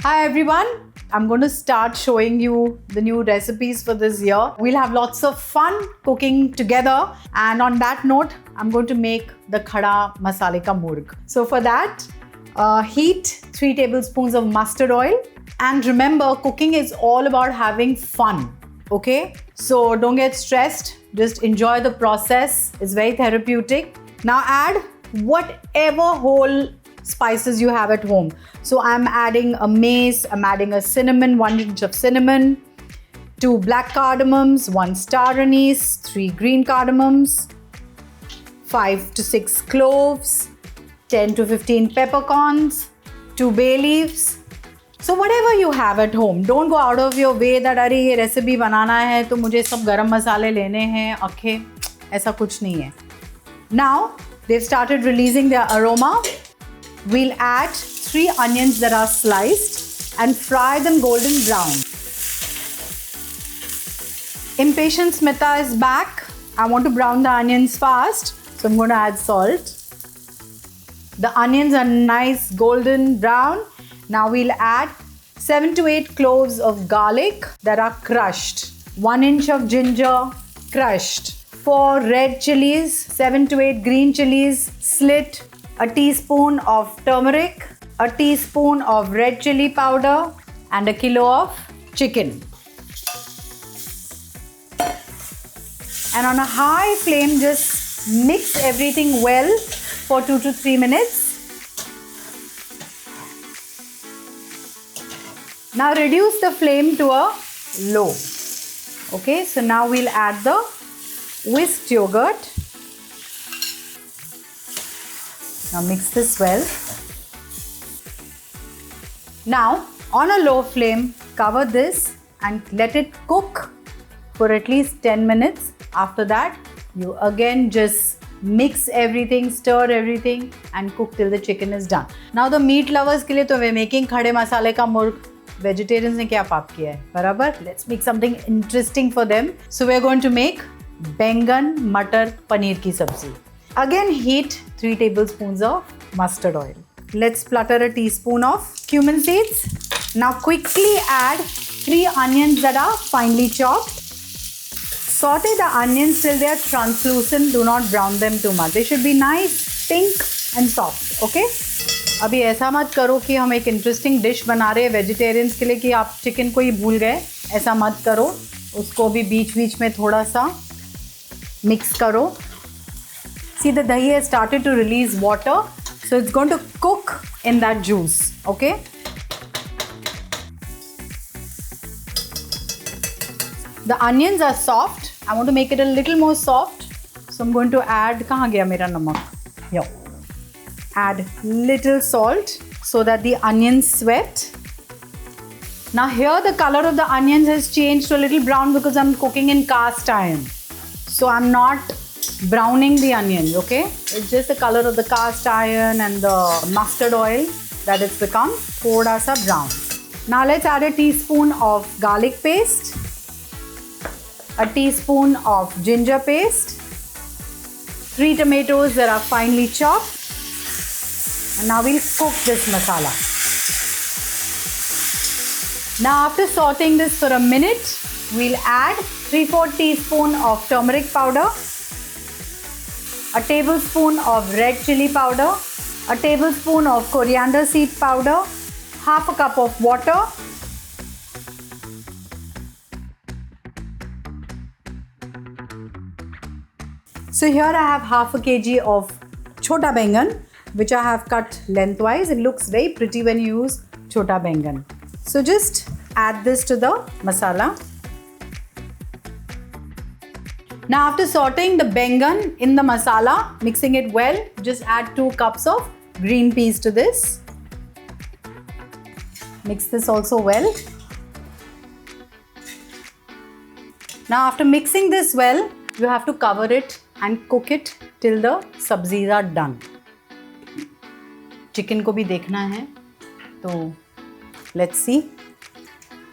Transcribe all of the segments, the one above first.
Hi everyone, I'm going to start showing you the new recipes for this year. We'll have lots of fun cooking together, and on that note, I'm going to make the khada masale ka murg. So for that, heat 3 tablespoons of mustard oil, and remember, cooking is all about having fun. Okay, so don't get stressed, just enjoy the process. It's very therapeutic. Now add whatever whole spices you have at home. So I'm adding a mace, I'm adding a cinnamon, 1 inch of cinnamon, 2 black cardamoms, 1 star anise, 3 green cardamoms, 5 to 6 cloves, 10 to 15 peppercorns, 2 bay leaves. So whatever you have at home, don't go out of your way that अरे ये recipe बनाना है तो मुझे सब गरम मसाले लेने हैं, okay? ऐसा कुछ नहीं है. Now they've started releasing their aroma. We'll add 3 onions that are sliced and fry them golden brown. Impatient Smita is back. I want to brown the onions fast, so I'm going to add salt. The onions are nice golden brown. Now we'll add 7 to 8 cloves of garlic that are crushed, 1 inch of ginger crushed, 4 red chilies, 7 to 8 green chilies slit, a teaspoon of turmeric, a teaspoon of red chili powder, and a kilo of chicken. And on a high flame, just mix everything well for 2 to 3 minutes. Now reduce the flame to a low. Okay, so now we'll add the whisked yogurt. Now mix this well. Now on a low flame, cover this and let it cook for at least 10 minutes. After that, you again just mix everything, stir everything and cook till the chicken is done. Now the meat lovers के लिए तो we're making खड़े मसाले का मुर्ग. Vegetarians ने क्या पाप किया है, बराबर? Let's make something interesting for them. So we're going to make बैंगन मटर पनीर की सब्जी. Again heat 3 tablespoons of mustard oil. Let's splutter a teaspoon of cumin seeds. Now quickly add 3 onions that are finely chopped. Saute the onions till they are translucent. Do not brown them too much. They should be nice, pink and soft. Okay? अभी ऐसा मत करो कि हम एक interesting dish बना रहे हैं वेजिटेरियंस के लिए कि आप चिकन को ही भूल गए. ऐसा मत करो. उसको भी बीच-बीच में थोड़ा सा मिक्स करो. See, the dahi has started to release water, so it's going to cook in that juice. Okay? The onions are soft. I want to make it a little more soft, so I'm going to add. कहाँ गया मेरा नमक? Here. Add little salt so that the onions sweat. Now here the color of the onions has changed to a little brown because I'm cooking in cast iron. So I'm not browning the onions, okay? It's just the color of the cast iron and the mustard oil that it's become thoda sa brown. Now let's add a teaspoon of garlic paste, a teaspoon of ginger paste, 3 tomatoes that are finely chopped, and now we'll cook this masala. Now after sauteing this for a minute, we'll add 3/4 teaspoon of turmeric powder, a tablespoon of red chili powder, a tablespoon of coriander seed powder, half a cup of water, so here I have half a kg of chota bengan, which I have cut lengthwise. It looks very pretty when you use chota bengan. So just add this to the masala. Now after sauteing the bengan in the masala, mixing it well, just add 2 cups of green peas to this. Mix this also well. Now after mixing this well, you have to cover it and cook it till the sabzis are done. Chicken को भी देखना है, तो let's see.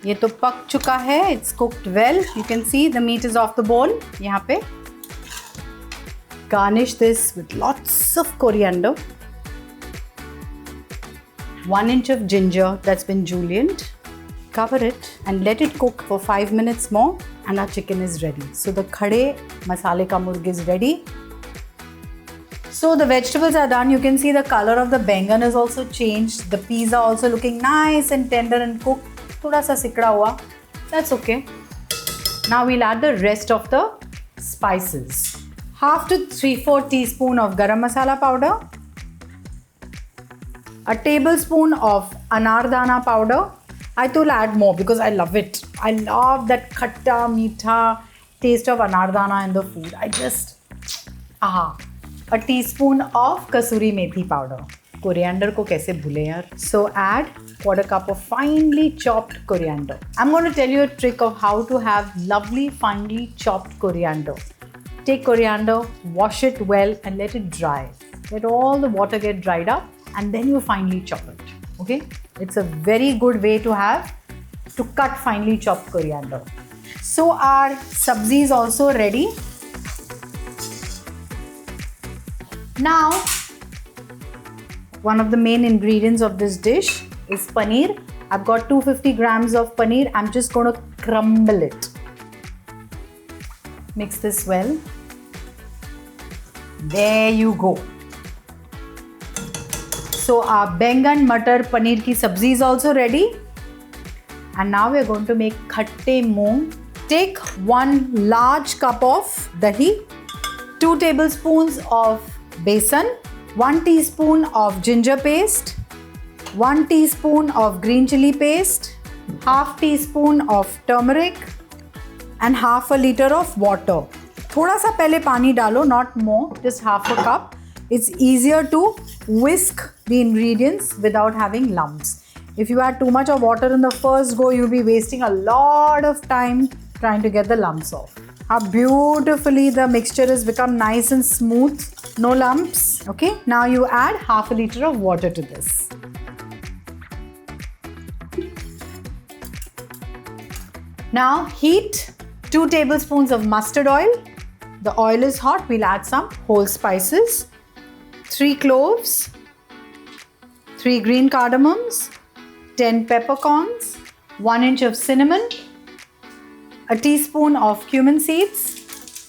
ये तो पक चुका है. It's cooked well. You can see the meat is off the bone. यहाँ पे garnish this with lots of coriander. 1 inch of ginger that's been julienned. Cover it and let it cook for 5 minutes more and our chicken is ready. So the khade masale ka murg is ready. So the vegetables are done. You can see the color of the bengan has also changed. The peas are also looking nice and tender and cooked. Thoda sa sikda hua. That's okay. Now we'll add the rest of the spices. 1/2 to 3/4 teaspoon of garam masala powder. A tablespoon of anardana powder. I will add more because I love it. I love that khatta, meetha taste of anardana in the food. A teaspoon of kasuri methi powder. Coriander ko kaise bhule yaar. So add 1/4 cup of finely chopped coriander. I'm going to tell you a trick of how to have lovely finely chopped coriander. Take coriander, wash it well and let it dry. Let all the water get dried up and then you finely chop it. Okay? It's a very good way to cut finely chopped coriander. So our sabzi is also ready. Now, one of the main ingredients of this dish is paneer. I've got 250 grams of paneer. I'm just going to crumble it. Mix this well. There you go. So our bengan matar paneer ki sabzi is also ready. And now we're going to make khatte moong. Take 1 large cup of dahi, 2 tablespoons of besan, 1 teaspoon of ginger paste, 1 teaspoon of green chili paste, 1/2 teaspoon of turmeric and 1/2 liter of water. Thoda sa pehle pani dalo, not more, just 1/2 cup. It's easier to whisk the ingredients without having lumps. If you add too much of water in the first go, you'll be wasting a lot of time trying to get the lumps off. How beautifully the mixture has become nice and smooth. No lumps. Okay, now you add 1/2 liter of water to this. Now heat 2 tablespoons of mustard oil. The oil is hot. We'll add some whole spices. 3 cloves, 3 green cardamoms, 10 peppercorns, 1 inch of cinnamon, a teaspoon of cumin seeds,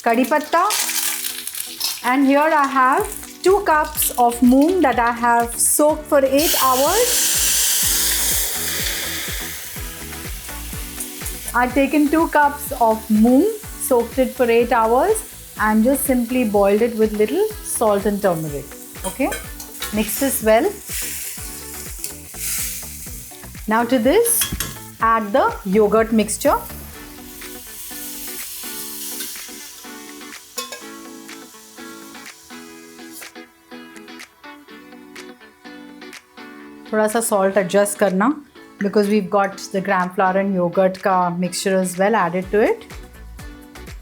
kadi patta, and here I have 2 cups of moong that I have soaked for 8 hours. I've taken 2 cups of moong, soaked it for 8 hours and just simply boiled it with little salt and turmeric. Okay, mix this well. Now to this, add the yogurt mixture. थोड़ा सा salt adjust करना because we've got the gram flour and yogurt का mixture as well added to it.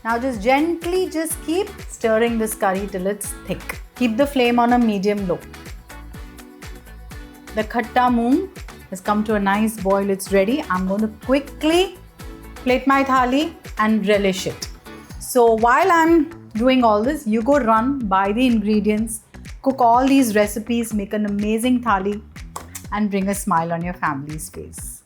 Now just gently keep stirring this curry till it's thick. Keep the flame on a medium low. The khatta moong has come to a nice boil. It's ready. I'm going to quickly plate my thali and relish it. So while I'm doing all this, you go run, buy the ingredients, cook all these recipes, make an amazing thali and bring a smile on your family's face.